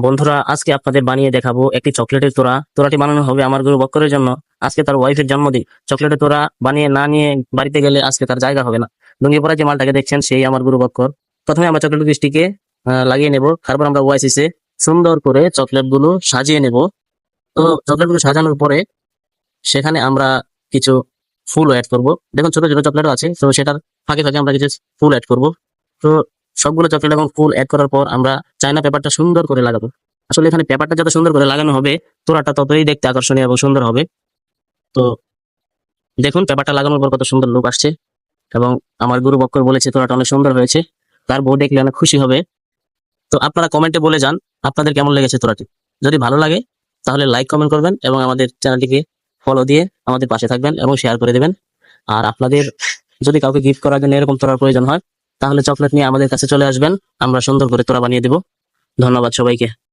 বন্ধুরা, আজকে আপনাদের বানিয়ে দেখাবো একটি চকলেটের তোড়া। তোড়াটি বানানো হবে আমার গরু বক্করের জন্য। আজকে তার ওয়াইফের জন্মদিন। চকলেটের তোড়া বানিয়ে না নিয়ে বাড়িতে গেলে আজকে তার জায়গা হবে না। লুঙ্গি পরা যে মালটাকে দেখছেন সেই আমার গরু বক্কর। প্রথমে আমরা চকলেট স্টিকে লাগিয়ে নেব, তারপর আমরা ওয়াইসিসে সুন্দর করে চকলেট গুলো সাজিয়ে নেব। তো চকলেট গুলো সাজানোর পরে সেখানে আমরা কিছু ফুল অ্যাড করব। দেখুন ছোট ছোট চকলেটও আছে, তো সেটার ফাঁকে ফাঁকে আমরা কিছু ফুল অ্যাড করব। তো সবগুলো চকলেট এবং ফুল অ্যাড করার পর আমরা চায়না পেপারটা সুন্দর করে লাগাবো। আসলে এখানে পেপারটা যত সুন্দর করে লাগানো হবে, তোড়াটা ততই দেখতে আকর্ষণীয় এবং সুন্দর হবে। তো দেখুন পেপারটা লাগানোর পর কত সুন্দর লুক আসছে, এবং আমার গুরু বক্কর বলেছে তোড়াটা অনেক সুন্দর হয়েছে। তার বউ দেখলে অনেক খুশি হবে। তো আপনারা কমেন্টে বলে যান আপনাদের কেমন লেগেছে তোড়াটি। যদি ভালো লাগে তাহলে লাইক কমেন্ট করবেন এবং আমাদের চ্যানেলটিকে ফলো দিয়ে আমাদের পাশে থাকবেন এবং শেয়ার করে দেবেন। আর আপনাদের যদি কাউকে গিফট করার জন্য এরকম তোড়ার প্রয়োজন হয়, তাহলে চকলেট নিয়ে আমাদের কাছে চলে আসবেন, আমরা সুন্দর করে তোড়া বানিয়ে দেব। ধন্যবাদ সবাইকে।